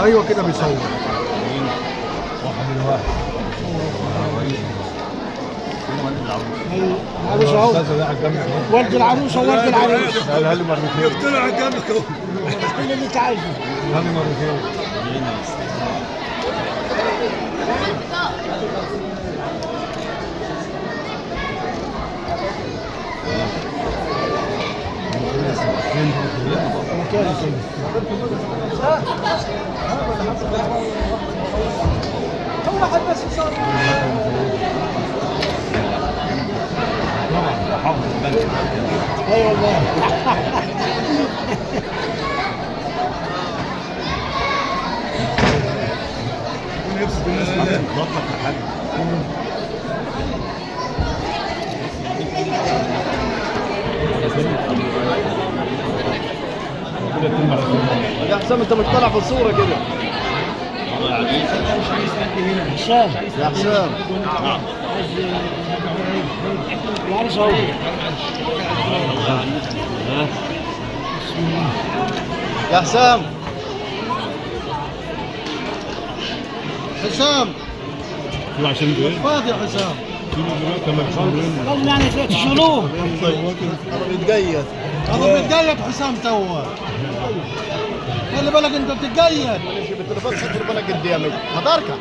ايوه كده بيصور. واحد من واحد. العروسه اهو، ولد العروسه وولد العروس. قالها لي مرتين. يقتنع جنبك اهو. كل اللي انت عايزه. قالها لي مرتين. مكان سيدي. هو حد بس صار. اي والله. يبسط الناس كلها. بطلك يا حاج. يا حسام انت مش طالع في الصوره كده. حسام يا حسام العروسه اهو. يا حسام حسام عشان مش فاضي يا حسام. لازم يعني تشغلوه. هذا بيتقيد، هذا بيتقيد حسام توا. خلي بالك انت بتتقيد. ماشي بالتليفون خلي بالك قدامي هتركع.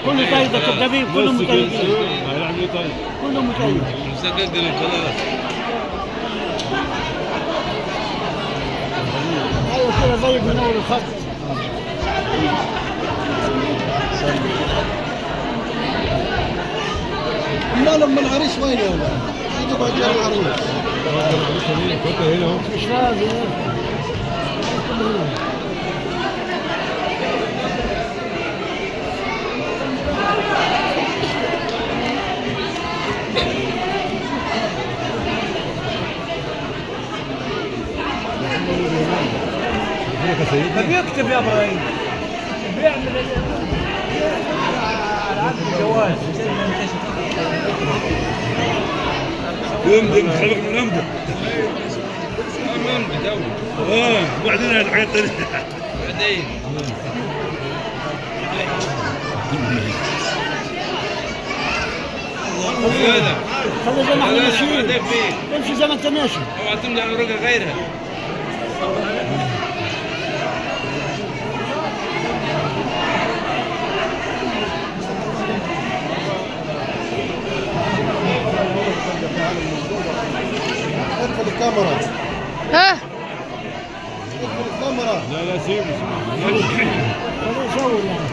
كله قيد الكذابين كلهم مقيدين. هيلعب ايه طيب؟ كلهم مقيد. مسجل خلاص. ايوه كده زي من اول الخط. امال العريس وين يا ولد؟ تقعد جنب العروس. مش لازم. بيكتب يا ابراهيم. بيعمل الجواز. يمدن خلق من يمدن. وبعدين الحاجات الثانيه. بعدين. خلي زي ما احنا ماشيين. امشي زي ما انت ماشي. اوعى تملي على رجل غيرها. ادخل الكاميرا. ها ادخل الكاميرا. لا لا سيبه خليه يصور يعني.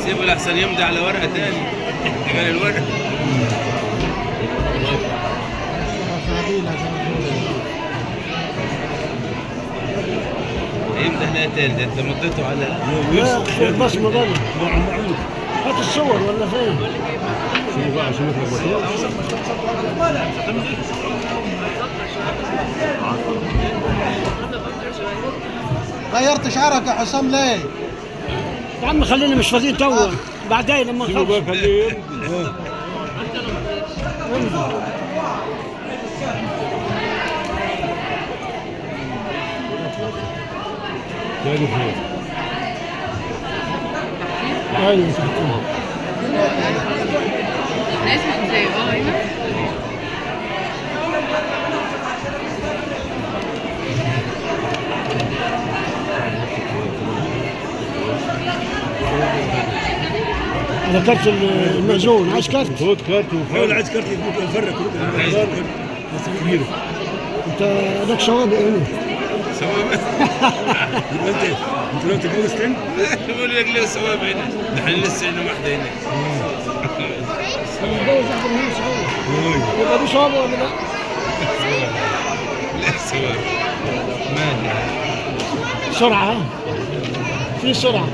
سيبه لحسن يمضي على ورقه تاني. غير الورقه. يمضي هنا تاني. ده انت مضيته على لا البصمه ده. هات الصور ولا فين؟ شوف بقى عشان يخرج. غيرت شعرك يا حسام ليه؟ يا عم خلينا مش فاضيين توا. بعدين لما شوف بقى نخلص. خليه تاني فين؟ ايوه ناس زي هنا. هذا كارت المأذون. عايز كارت؟ خد كارت حاول عايز كارت يفوت الفرق كله. انت لك سوابق هنا. سوابق. يبقى انت لو تتجوز تاني. بقول لك ليه سوابق هنا؟ نحن لسه هنا واحده هنا. متجوز واحدة من هنا صحيح. يبقى دي سوابق ولا لا؟ ليه سوابق؟ مالي. سرعة ها؟ في سرعة.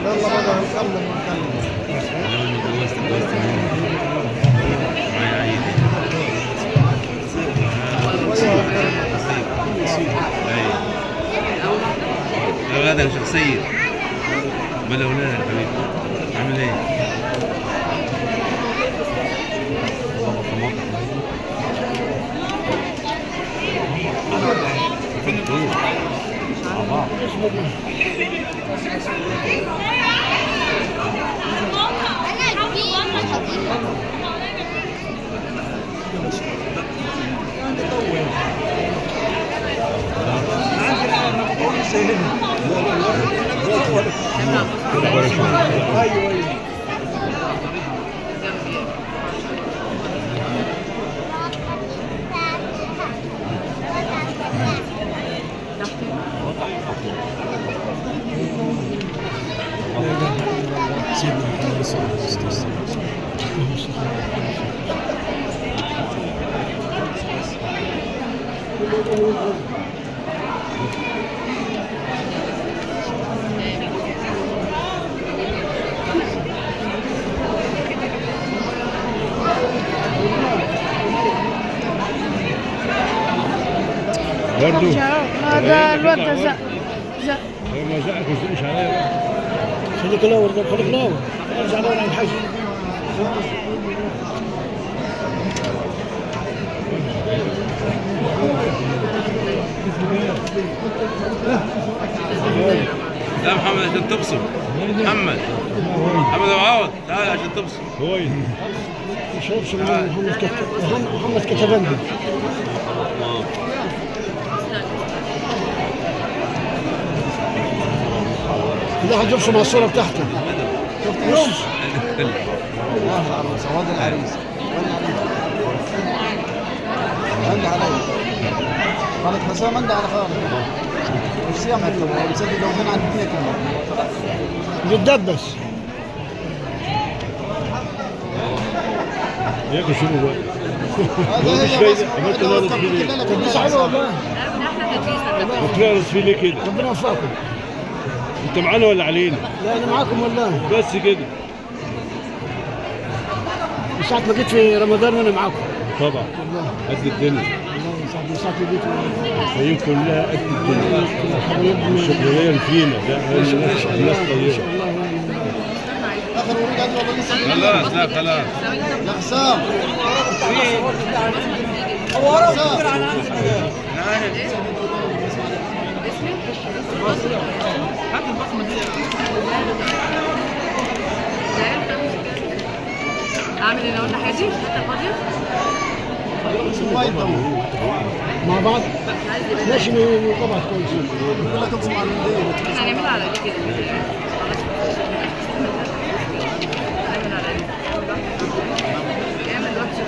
يلا بقى نكمل. لو اني اتجوزت معايا عيد. ايوه هذا شخصية. بلا ولا يا حبيبي. عامل ايه؟ برضه هذا الواد ده زق ما زقك ما تزقش عليا. خليك الاول ده خليك الاول ارجع الاول على الحج. لا محمد عشان تبصم. محمد ابو عوض تعال عشان تبصم. كويس. شوف محمد كتبندي. لا حد يبصم على الصورة بتاعته. والله العروس واد العريس عندي علي خالد حسام عندي على خالد نفسي ما تكون مسدد لو من عند اثنين بيتدبس. يا اخي شنو بقى؟ هذا مش فايدة. عملت نارس فيه ليه؟ تدبس عليه والله. بتنارس فيه ليه كده؟ ربنا يوفقكم. انت معانا ولا علينا؟ لا انا معاكم والله. بس كده. من ساعة ما جيت في رمضان وانا معاكم. طبعا والله. قد الدنيا. والله من ساعة ما جيت. الفيوم كلها قد الدنيا. حبايبنا. شكريا فينا. لا الناس طيبة. اخر ورقه عندي والله لسه خلاص لا خلاص. يا حسام اعمل اللي قلنا حاجه انت فاضيه ما يدوم مع بعض. ماشي طبعا كويس. كلها تقسم على المدير احنا هنعملها على دي كده هنعمل على دي اعمل وحشه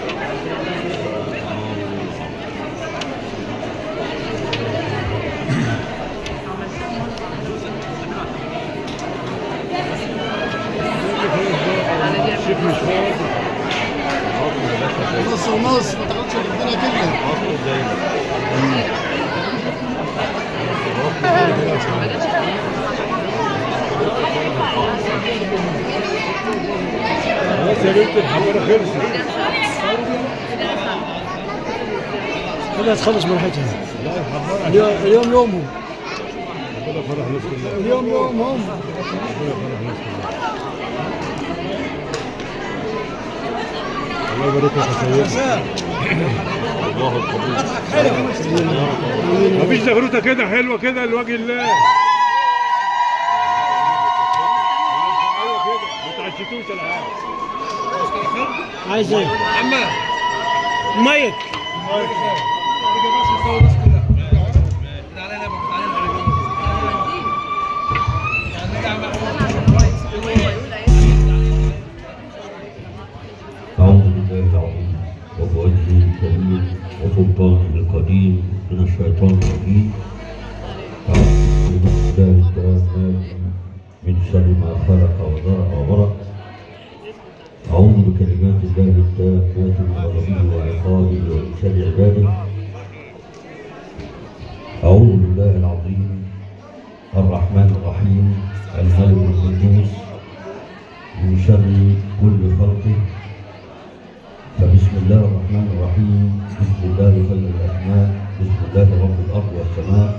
شوف مش فاضي. نص ونص ما تاخدش الدنيا كلها خلاص يا بنت الحمارة خلصت. خليها تخلص مرحلتها. لا الحمارة اليوم يومهم. ربنا فرح الناس كلها. اليوم يومهم. ربنا فرح الناس كلها. الله يبارك لك يا سيدي. الله القبول. مفيش زغروطه كده حلوه كده لوجه الله. ما تعشتوش ولا حاجه. عايز ايه؟ مايك. أعوذ بالله العظيم وبوجهه الكريم وسلطانه القديم من الشيطان الرجيم. أعوذ بالله التامات من شر ما خلق وذرأ وبرأ. أعوذ بكلمات الله التامات من غضبه وعقابه ومن شر عباده. أعوذ بالله العظيم الرحمن الرحيم الملك القدوس من شر كل خلقه. فبسم الله الرحمن الرحيم. بسم الله خير الأسماء. بسم الله رب الأرض والسماء.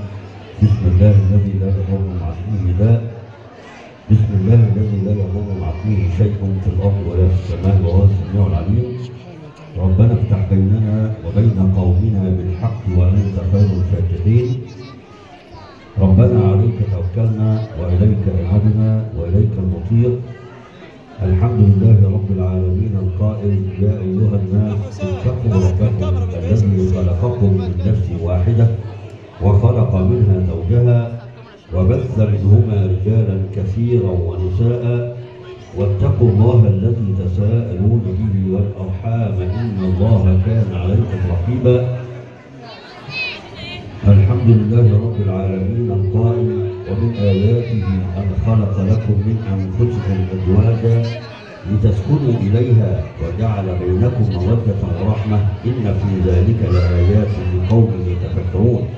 بسم الله الذي لا يضر مع اسمه داء. بسم الله الذي لا يضر مع اسمه شيء في الأرض ولا في السماء وهو السميع العليم. ربنا افتح بيننا وبين قومنا بالحق وأنت خير الفاتحين. ربنا عليك توكلنا وإليك أنبنا وإليك المصير. الحمد لله رب العالمين القائل يا أيها الناس اتقوا ربكم الذي خلقكم من نفس واحدة وخلق منها زوجها وبث منهما رجالا كثيرا ونساء واتقوا الله الذي تساءلون به والأرحام إن الله كان عليكم رقيبا. الحمد لله رب العالمين القائل ومن آياته أن خلق لكم من أنفسكم أزواجا لتسكنوا إليها وجعل بينكم مودة ورحمة إن في ذلك لآيات لقوم يتفكرون.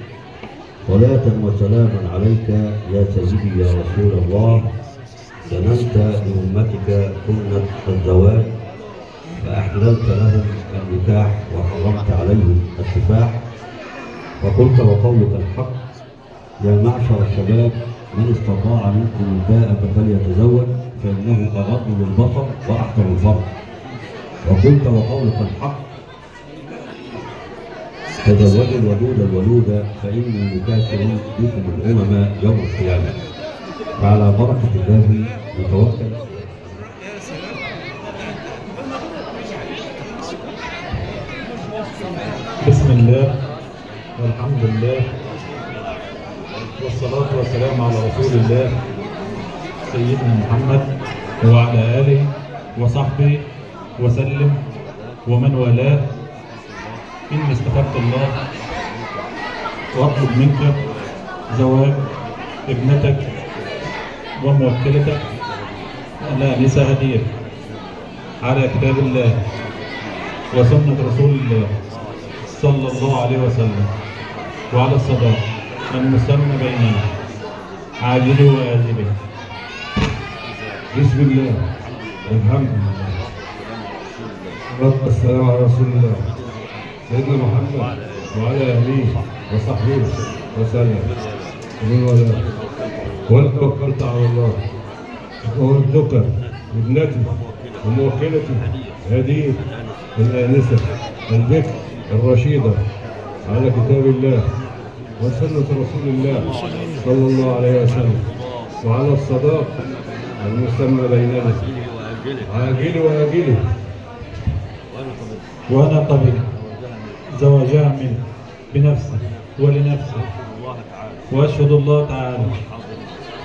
صلاة وسلاما عليك يا سيدي يا رسول الله. سننت لأمتك سنة الزواج فأحللت لهم النكاح وحرمت عليهم السفاح، وقلت وقولك الحق يا معشر الشباب من استطاع منكم الباءة فليتزوج فإنه أغض للبصر وأحسن الفرج. وقلت وقولك الحق تزوجوا الودود الولود فإني مكاثر بكم الأمم يوم القيامة. وعلى بركة الله نتوكل. بسم الله والحمد لله والصلاة والسلام على رسول الله سيدنا محمد وعلى آله وصحبه وسلم ومن والاه. إني استخرت الله وأطلب منك زواج ابنتك وموكلتك الآنسة هدية على كتاب الله وسنة رسول الله صلى الله عليه وسلم وعلى الصداق المسمى بيننا عاجله وآجله. بسم الله والحمد لله والصلاة والسلام على رسول الله سيدنا محمد وعلى آله وصحبه وسلم ومن والاه. وأنا توكلت على الله وولدك ابنتي وموكلتي هدية الآنسة البكر الرشيدة على كتاب الله وسنة رسول الله صلى الله عليه وسلم وعلى الصداق المسمى بيننا عاجل وآجله. وأنا قبل زواجها منه بنفسي ولنفسي وأشهد الله تعالى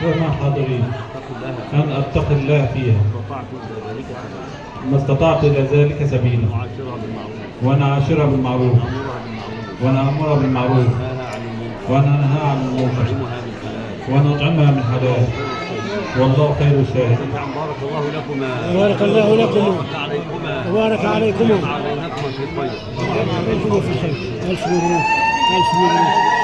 وما حاضرين أن أتقي الله فيها ما استطعت إلى ذلك سبيلا، وأنا عاشرها بالمعروف وأنا أمرها بالمعروف وأنا أنهى عن المنكر وأنا أطعمها من حلال والله خير الشاهد. بارك الله لكم وبارك عليكم عليكم في الخير. وعليكم في الخير. ألف مبروك ألف مبروك.